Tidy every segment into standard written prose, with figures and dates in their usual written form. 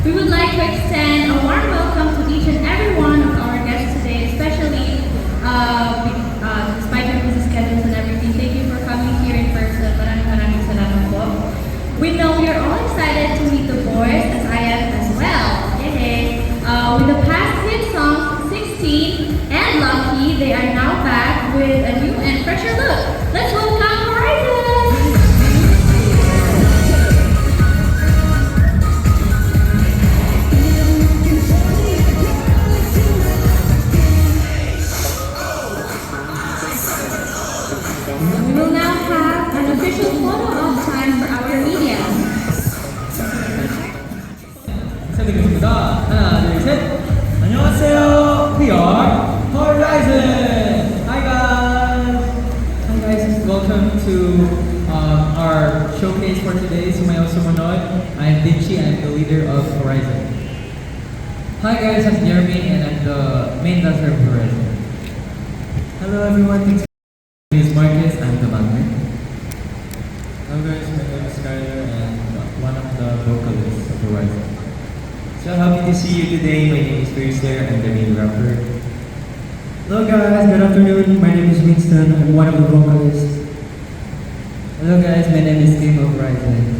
We would like to extend a warm welcome to each and every one of our guests today, especially despite your busy schedules and everything. Thank you for coming here in person. Maraming salamat po. We know you're all excited to meet the boys, as I am as well. Yay! With the past hit songs 16 and Lucky, they are now back with a new and fresher look. Let's welcome Horizon! We will now have an official photo op time for our media. 인사드리겠습니다. 하나, 둘, 셋. 안녕하세요. We are Horizon. Hi guys. Hi guys. Welcome to our showcase for today. Sumayaw Sumunod. I'm Vinci. I'm the leader of Horizon. Hi guys. I'm Jeremy and I'm the main dancer of Horizon. Hello everyone. Thanks. My name is Marcus. I'm the magnet. Hello guys. My name is Skyler and one of the vocalists of Horizon. So happy to see you today. My name is Firster. I'm the main rapper. Hello guys, good afternoon. My name is Winston. I'm one of the vocalists. Hello guys, my name is Tim of Horizon.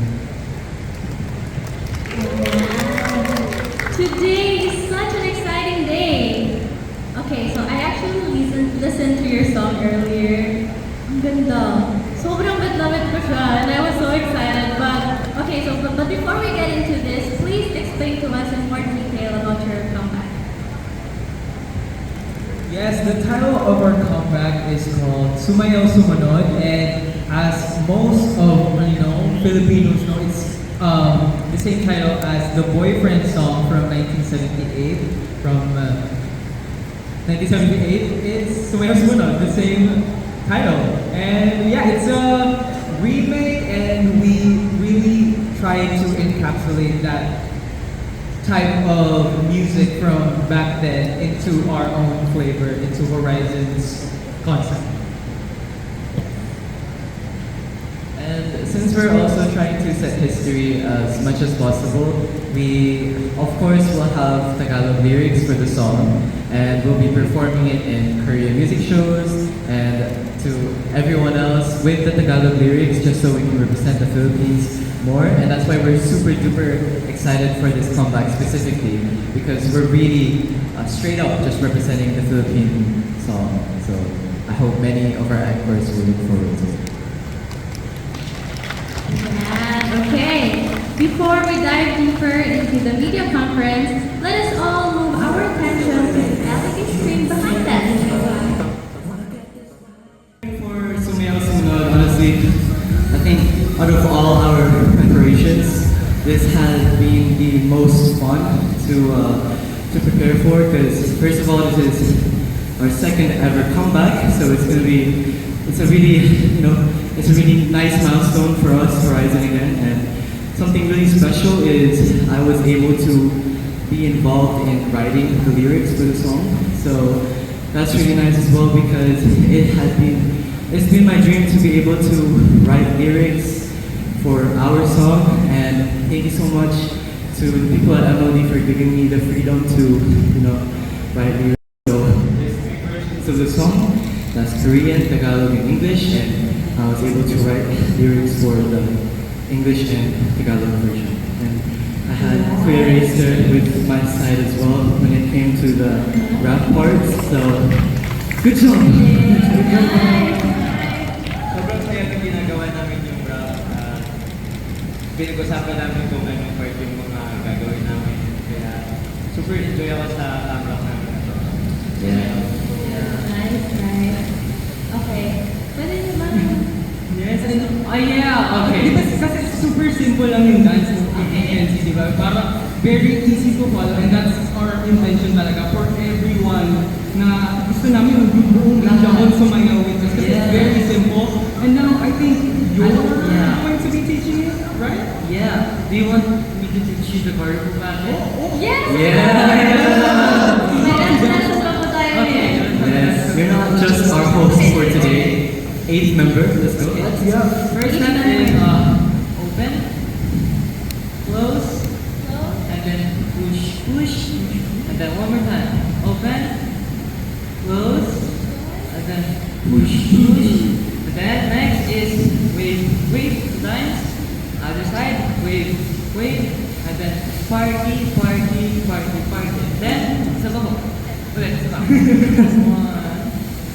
Today is such an exciting day. Okay, so I actually listened to your song earlier. Ang ganda. Sobrang bad ko siya and I was so excited. But before we get into this, please explain to us in more detail about your comeback. Yes, the title of our comeback is called Sumayaw Sumunod, and as most of Filipinos know, it's the same title as the Boyfriend song from 1978. From 1978, it's Sumayaw Sumunod, the same title. And yeah, it's a remake, and we really try to encapsulate that type of music from back then into our own flavor, into Horizon's concept. And since we're also trying to set history as much as possible, we of course will have Tagalog lyrics for the song, and we'll be performing it in Korean music shows and to everyone else with the Tagalog lyrics, just so we can represent the Philippines more. And that's why we're super duper excited for this comeback specifically, because we're really straight up just representing the Philippine song. So I hope many of our anchors will look forward to it. Yeah, okay. Before we dive deeper into the video conference, let us all move our attention to the LED screen behind us. For Sumayaw Sumunod, honestly, I think out of all our preparations, this has been the most fun to prepare for, because first of all, this is our second ever comeback, so it's a really nice milestone for us, Horizon again, and something really special is I was able to be involved in writing the lyrics for the song, so that's really nice as well, because it's been my dream to be able to write lyrics for our song, and thank you so much to the people at MLD for giving me the freedom to, write lyrics. So there's three versions of the song. That's Korean, Tagalog, and English, and I was able to write lyrics for the English and Tagalog version. And I had Kuya Racer with my side as well when it came to the rap parts. So good job. Sobrang saya na ginagawa namin yung rap. Pinag-usapan namin kung anong part yung mga gagawin namin. Kaya super enjoy ako sa rap namin. Yeah. Nice. Okay. Pwede naman. Yes, and okay. Di ba kasi super simple lang yung dance ng ANC, di ba? Para very easy to follow, and that's our intention talaga for everyone na gusto namin yung buong lahat sumayaw with us, kasi it's very simple. And now I think you're going to be teaching it, right? Yeah. Do you want me to teach you the choreo battle? Yes! Yeah. May last pa po tayo eh. Yes. You're not just our host for today. 8th member. Let's go. First step is open, close, and then then party, party, party, party. Then, isa pa mo. Ulit, isa pa. 1,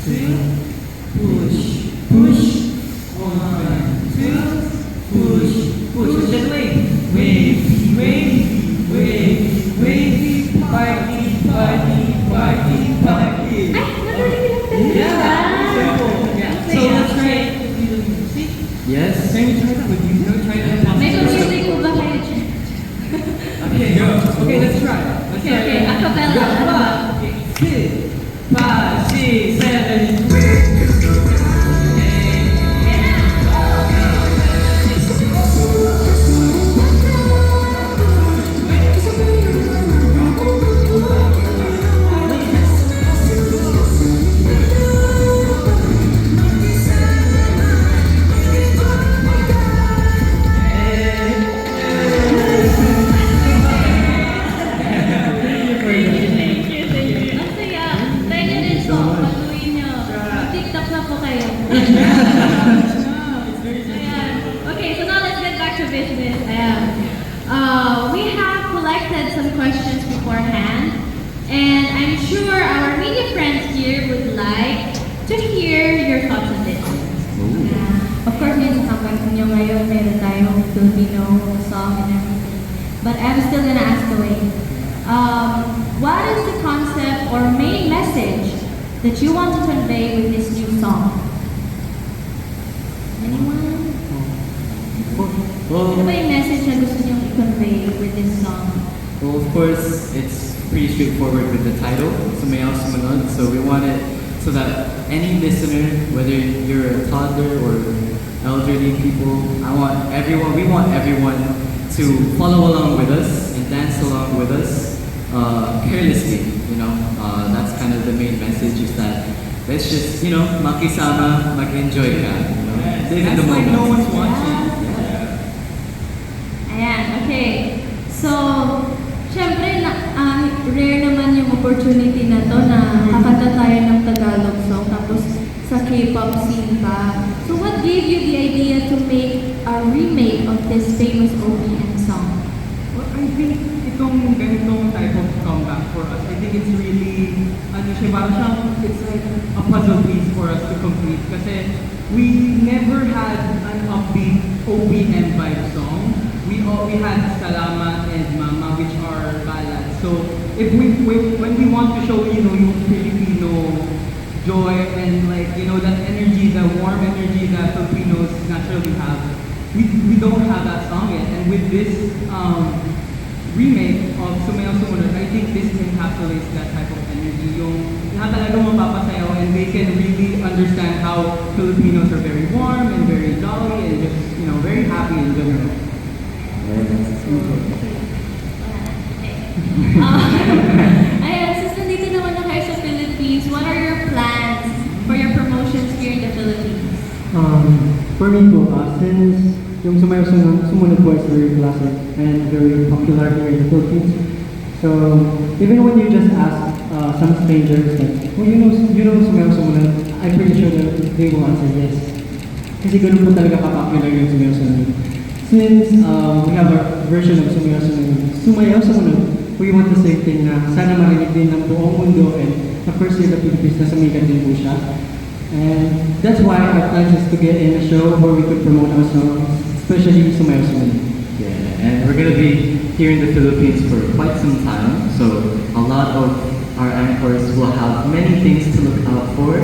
2, push, push. 1, 2, push, push. And then wave. Wave, wave, wave, wave. Party, party, party, party. Ay, madali lang talaga. Yeah. Yeah. So let's try it. See? Yes. Can we try that with you? Can we try that? May music ko ba kayo dyan? Okay, go. Okay, let's try. Let's Okay, okay. try. Acapella. Go. 6, 5, 6, 7. Thank you. Ang saya. Try nyo din po. Patuloy nyo. Mag-TikTok na po kayo. Ayan. Okay, so now let's get back to business. Ayan. We have collected some questions beforehand, and I'm sure our media friends here would like to hear your thoughts on this. Yeah. Of course, yun sa kampanya nyo ngayon, meron tayong Filipino song and everything. But I'm still gonna ask away. What is the concept or main message that you want to convey with this new song? Anyone? Ano ba yung message na gusto niyong i-convey with this song? Well, of course, it's pretty straightforward with the title, Sumayaw Sumunod. So we want it so that any listener, whether you're a toddler or elderly people, we want everyone to follow along with us and dance along with us carelessly. That's kind of the main message, is that let's just, makisama, mag-enjoy ka. Live in the That's like moment. no one's watching. Ayan, okay. So, syempre, rare naman yung opportunity na to na kakanta tayo ng Tagalog song tapos sa K-pop scene pa. So, what gave you the idea to make a remake of this famous OPM song? Well, I think itong ganitong type of comeback for us, I think it's really, it's like a puzzle piece for us to complete. Kasi we never had an upbeat OPM vibe song. We had Salamat and Mama, which are ballads. So when we want to show, yung Filipino joy and that energy, the warm energy that Filipinos naturally have, we don't have that song yet. And with this remake of Sumayaw Sumunod, I think this encapsulates that type of energy. Yung lahat talaga mapapasayaw, and they can really understand how Filipinos are very warm and very jolly and just, very happy in general. Ayan, since nandito naman na kayo sa Philippines, what are your plans for your promotions here in the Philippines? For me po, since yung Sumayaw Sumunod po is very classic and very popular here in the Philippines. So, even when you just ask some strangers like, oh, you know Sumayaw Sumunod, I'm pretty sure that they will answer yes. Kasi ganun po talaga ka-popular yung Sumayaw Sumunod. Since we have our version of Sumayaw Sumunod, we want the same thing na sana marinig din ng buong mundo, and of course in the Philippines na sumikat din po siya. And that's why our plan is to get in a show where we could promote our songs, especially Sumayaw Sumunod. Yeah, and we're gonna be here in the Philippines for quite some time, so a lot of our anchors will have many things to look out for.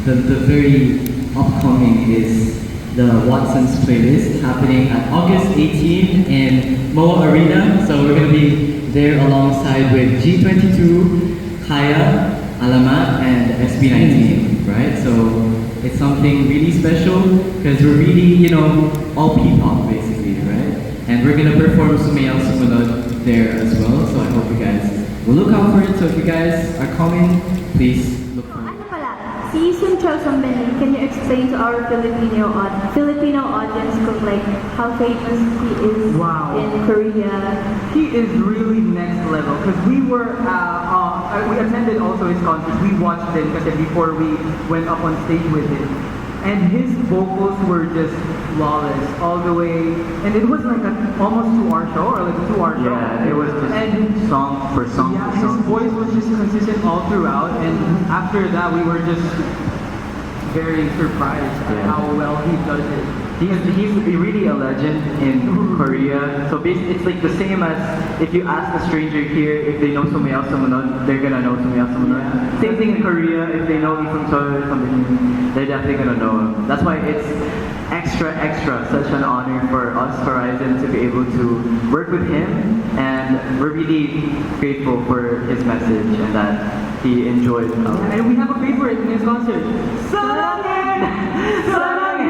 The very upcoming is the Watson's playlist happening at August 18 in MOA Arena. So we're gonna be there alongside with G22, Kaya, Alamat, and SB19, right? So it's something really special because we're really, all P-pop basically, right? And we're gonna perform Sumayaw Sumunod there as well. So I hope you guys will look out for it. So if you guys are coming, please look for it. Ano pala, si Sun Chol Sambeni, can you explain to our Filipino audience kung how famous he is Wow. in Korea? He is really next level because we attended also his concert. We watched him kasi before we went up on stage with him. and his vocals were just flawless all the way. And it was like almost 2-hour show or like a 2-hour show. Yeah, it was just and song for song yeah, for his song. voice was just consistent all throughout. And after that, we were just very surprised at Yeah. how well he does it. He's really a legend in Korea. So basically, it's like the same as if you ask a stranger here if they know Sumayaw Sumunod, they're gonna know Sumayaw Sumunod. Yeah. Same thing in Korea. If they know Isung Chol or something, they're definitely gonna know him. That's why it's extra, such an honor for us, Horizon, to be able to work with him. And we're really grateful for his message and that he enjoyed. And we have a favorite in his concert. Saranghe! Saranghe!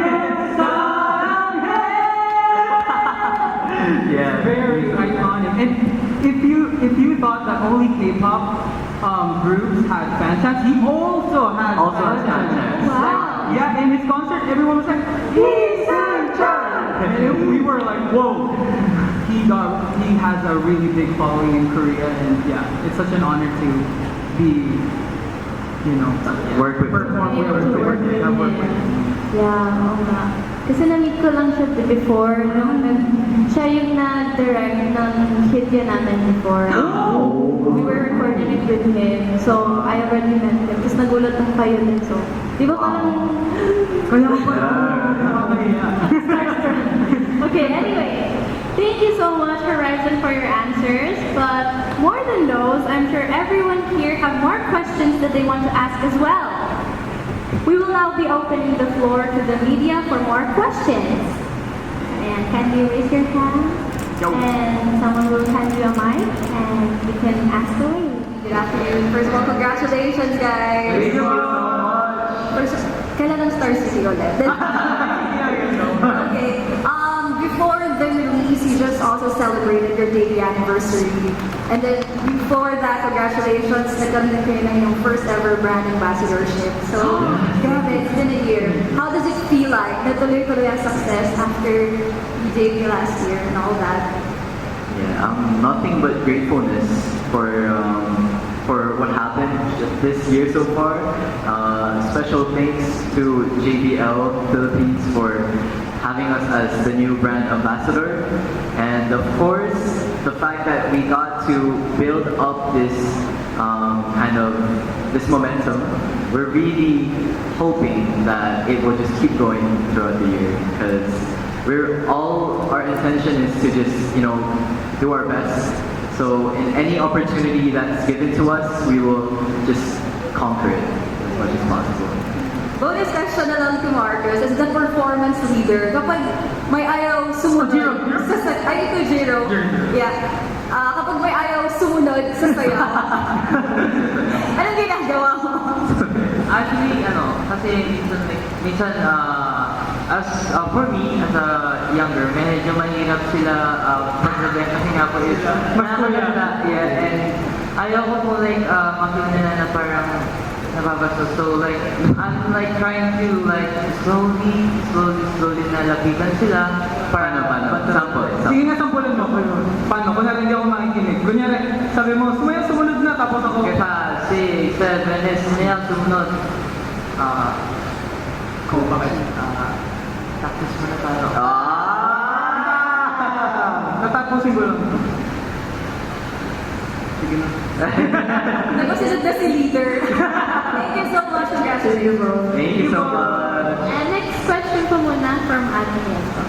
Yeah. Very iconic. And if you thought that only K-pop groups had fan chants, he also has fan chants. Wow. Yeah, in his concert, everyone was like, Chan! And we were like, whoa. He has a really big following in Korea, and yeah, it's such an honor to be, Work with him. perform Yeah, to work with have worked him. with him. Yeah, oo nga. Kasi na-meet ko lang siya before, nung siya yung na-direct ng hit yun namin before. We were recording it with him, so I already met him. Tapos nagulat lang kayo din, so, di ba parang... Kaya ko pala, nakakaya. Okay, anyway, thank you so much, Horizon, for your answers. But more than those, I'm sure everyone here have more questions that they want to ask as well. We will now be opening the floor to the media for more questions. And can you raise your hand? And someone will hand you a mic, and you can ask away. Good afternoon. First of all, congratulations, guys. Thank you so much. First, kailan ang Star City ulit? Okay. Before the release, you just also celebrated your daily anniversary. And then before that, congratulations, nagkaroon na kayo ng yung first ever brand ambassadorship. So, grabe, it's been a year. How does it feel like? Natuloy-tuloy ang success after you debut last year and all that. Yeah, nothing but gratefulness for what happened this year so far. Special thanks to JBL Philippines for having us as the new brand ambassador, and of course the fact that we got to build up this this momentum. We're really hoping that it will just keep going throughout the year, because our intention is to just do our best. So in any opportunity that's given to us, we will just conquer it as much as possible. Bonus question na lang to Marcus as the performance leader. Kapag may ayaw sumunod ito Jiro. Yeah. Kapag may ayaw sumunod sa sayaw, anong ginagawa mo? Actually, kasi minsan, for me, as a younger, medyo mahirap sila mag-rebel kasi nga po is nakakaganda. Yeah, and ayaw ko po makita nila na parang nababastos. So I'm trying to slowly nalapitan sila para Sample. Sige nga, sampulan mo. Paano? Kunyari hindi ako makikinig. Kunyari, sabi mo, sumunod na, tapos ako. Kasi, 6, 7, sumayaw, sumunod. Bakit? Tapos mo na tayo. Natapusin ko lang. Sige na. Nagpasunod na si leader. Thank you so much. Congratulations, bro. Thank you so much. And next question po muna from Ate Yenko.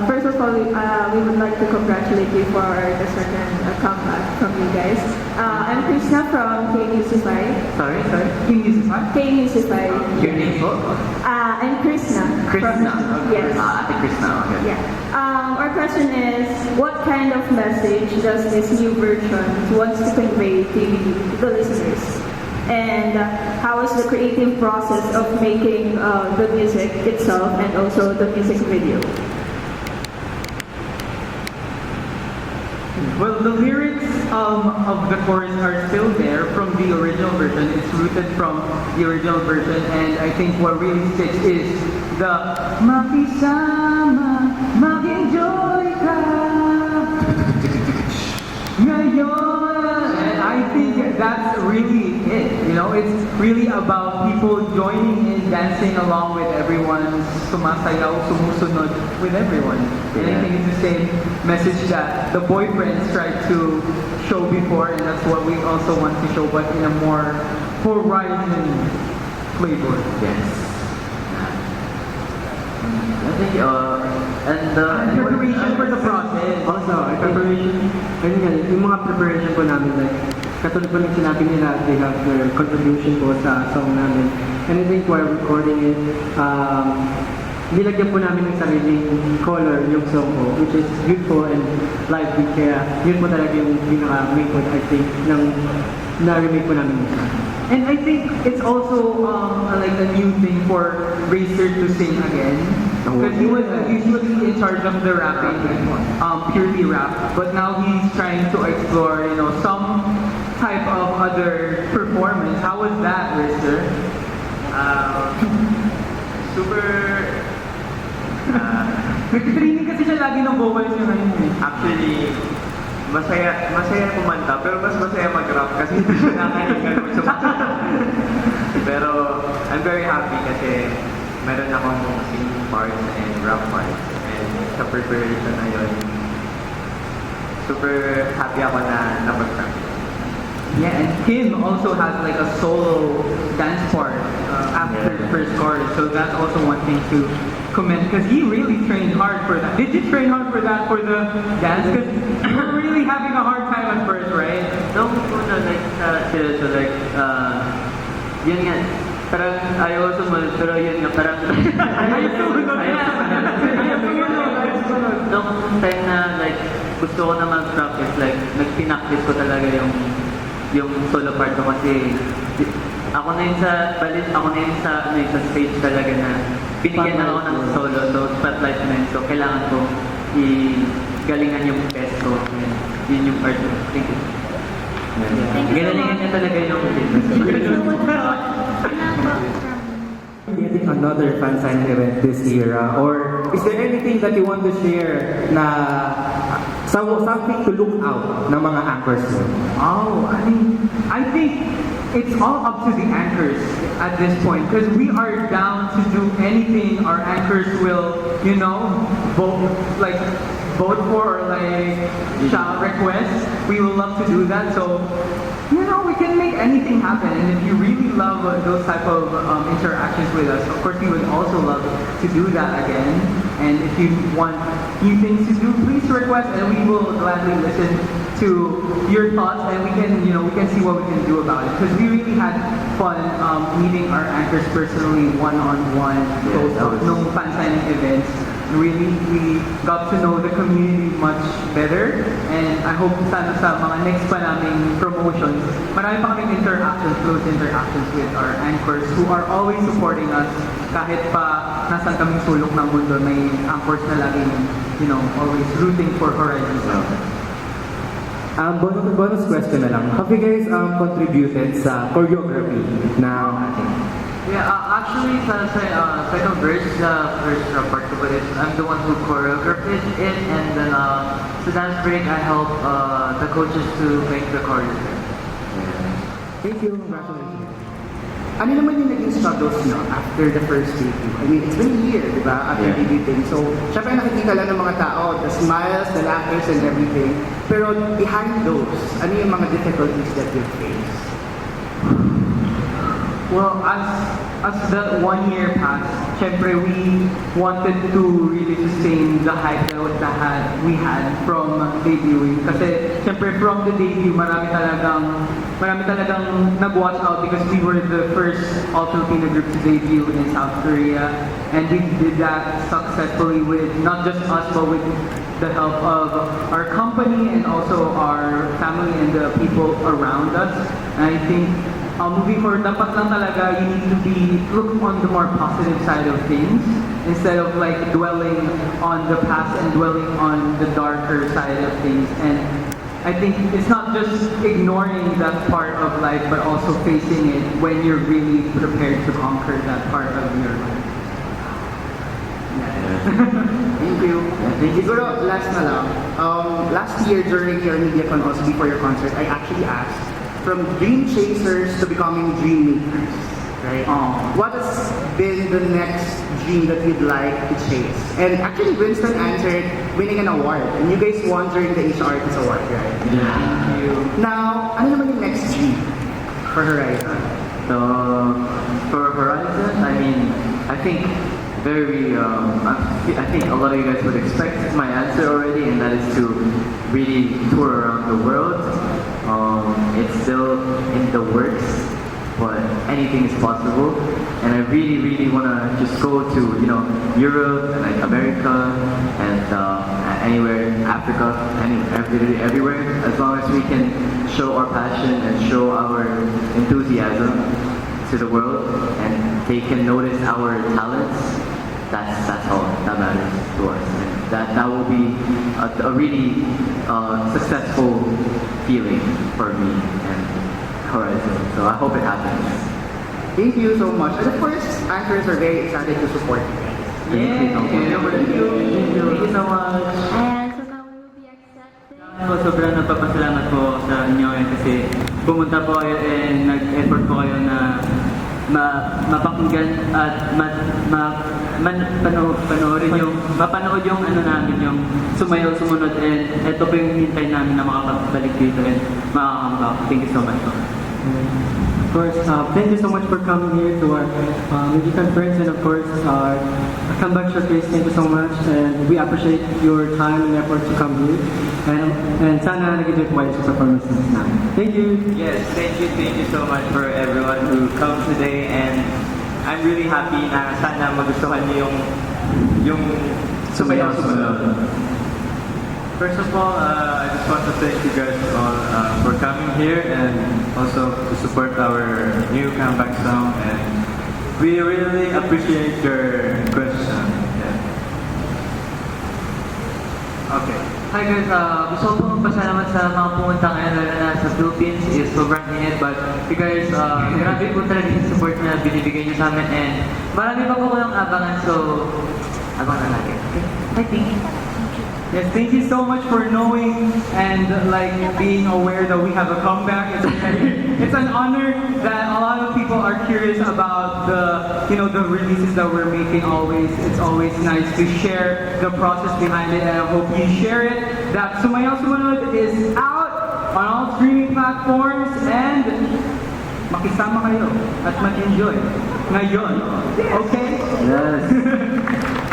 First of all, we would like to congratulate you for the second comeback from you guys. I'm Krishna from K-Musify. Sorry? K-Musify. Your name po? I'm Krishna. Krishna. Yes. Ate Krishna, okay. Yeah. Our question is, what kind of message does this new version wants to convey to the listeners? And how is the creative process of making the music itself and also the music video? Well, the lyrics of the chorus are still there from the original version. It's rooted from the original version, and I think what really sticks is the Makisama, mag-enjoy ka. that's really it. You know, it's really about people joining in, dancing along with everyone, sumasayaw, sumusunod with everyone. And I think it's the same message that the boyfriends tried to show before, and that's what we also want to show, but in a more Horizon flavor. Yes. I think, and preparation for the process. Also, preparation, ayun nga, yung mga preparation po namin, like, katulad po ng sinabi nila, they have their contribution po sa song namin. And I think while recording it, nilagyan po namin ng sariling color yung song po, which is beautiful and lively. Kaya yun po talaga yung pinaka-main point, I think, ng na-remake po namin yung song. And I think it's also like a new thing for Racer to sing again. Because he was usually in charge of the rapping, purely rap. But now he's trying to explore, you know, some type of other performance. How was that, Racer? Super Nag-training kasi siya lagi ng vocals niya ngayon. actually masaya kumanta pero mas masaya mag-rap kasi hindi siya nakakahingal magsumata. Pero I'm very happy kasi meron akong singing parts and rap parts and sa preparation na yun super happy ako na napag-practice. Yeah, and Kim also has like a solo dance part after the first chorus, so that's also one thing to commend because he really trained hard for that. Did you train hard for that for the dance? Because you were really having a hard time at first, right? No, like, seryoso, like, yun nga, parang ayaw sumunod, pero yun nga, parang, nung time na, like, gusto ko na mag-practice, like, nag-pinactice ko talaga yung solo part ko kasi ako na yun sa stage talaga na binigyan na ako ng solo, so spotlight na yun, so kailangan ko galingan yung best ko, yun yung part ko. Thank you. Galingan niya talaga yung Getting another fan sign event this year, or is there anything that you want to share na something to look out ng mga anchors mo? Oh, I think it's all up to the anchors at this point because we are down to do anything our anchors will, you know, vote for or like shout requests. We will love to do that. So, you know, we can make anything happen. And if you really love those type of interactions with us, of course, we would also love to do that again. And if you want new things to do, please request, and we will gladly listen to your thoughts, and we can see what we can do about it. Because we really had fun meeting our anchors personally, one-on-one, no fan signing events. Really, we got to know the community much better, and I hope sana sa mga next pa naming promotions, marami pa kaming close interactions with our anchors who are always supporting us kahit pa nasan kaming sulok ng mundo, may anchors na laging, you know, always rooting for Horizon. Bonus question na lang. Have you guys contributed sa choreography ng ating? Yeah, actually, sa second verse, the first part of it, I'm the one who choreographed it, and then sa dance break, I help the coaches to make the choreography. Thank you, congratulations. Ano naman yung naging struggles nyo after the first debut? I mean, it's been a year, di ba, after debuting. So, syempre nakikita lang ng mga tao, the smiles, the laughter, and everything. Pero behind those, ano yung mga difficulties that you face? Well, as the 1 year passed, syempre we wanted to really sustain the hype that we had from debuting. Kasi syempre from the debut, marami talagang nag-watch out because we were the first all-Filipino group to debut in South Korea. And we did that successfully with not just us, but with the help of our company and also our family and the people around us. And I think moving forward, dapat lang talaga you need to look on the more positive side of things instead of like dwelling on the past and dwelling on the darker side of things. And I think it's not just ignoring that part of life, but also facing it when you're really prepared to conquer that part of your life. Thank you. Siguro, last na lang. Last year during your MediaCon, also before your concert, I actually asked from dream chasers to becoming dream makers, right? What has been the next dream that you'd like to chase? And actually, Winston answered winning an award, and you guys won during the Asia Artist Award, right? Thank you. Now, ano naman yung next dream for Horizon? For Horizon, I mean, I think I think a lot of you guys would expect my answer already, and that is to really tour around the world. It's still in the works, but anything is possible. And I really, really want to just go to, Europe and like America and anywhere, Africa, everywhere, as long as we can show our passion and show our enthusiasm to the world, and they can notice our talents. That's all that matters to us, and that will be a really successful feeling for me and Horizon. So I hope it happens. Thank you so much. And of course, anchors are very excited to support you guys. Thank you so much. And so now we will be accepting. Sobrang nagpapasalamat po sa inyo kasi pumunta po kayo and nag-effort po kayo na mapakinggan at mapanood yung namin, yung sumayaw, sumunod, and ito po yung hintay namin na makapabalik dito and makakambak. Thank you so much po. Of course, thank you so much for coming here to our media conference, and of course, our comeback showcase. Thank you so much, and we appreciate your time and effort to come here. And sana nag-enjoy po kayo sa performances namin. Thank you. Yes, thank you so much for everyone who come today, and I'm really happy na sana magustuhan niyo yung sumayaw. First of all, I just want to thank you guys all for coming here and also to support our new comeback song, and we really appreciate your question. Yeah. Okay. Hi guys, gusto ko pong magpasalamat sa mga pumunta ngayon, lalo na sa Philippines. Is sobrang init, but you guys, grabe po talaga yung support na binibigay niyo sa amin, and marami pa po kayong abangan, so abangan natin. Okay, I think. Yes, thank you so much for knowing and being aware that we have a comeback. It's an honor that a lot of people are curious about the releases that we're making. It's always nice to share the process behind it, and I hope you share it. That Sumayaw Sumunod is out on all streaming platforms, and makisama kayo at mag-enjoy ngayon. Okay? Yes.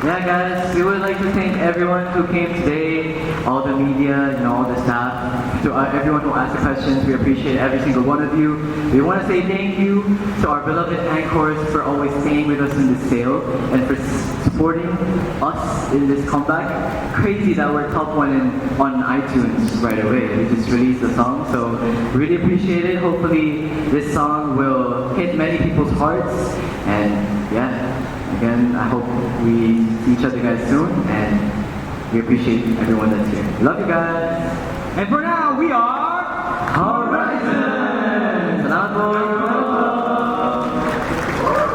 Yeah, guys, we would like to thank everyone who came today, all the media, all the staff, to everyone who asked the questions. We appreciate every single one of you. We want to say thank you to our beloved anchors for always staying with us in this sale and for supporting us in this comeback. Crazy that we're top one on iTunes right away. We just released the song, so really appreciate it. Hopefully, this song will hit many people's hearts, and yeah. Again, I hope we see each other guys soon, and we appreciate everyone that's here. Love you guys! And for now, we are Horizon! Salamat po!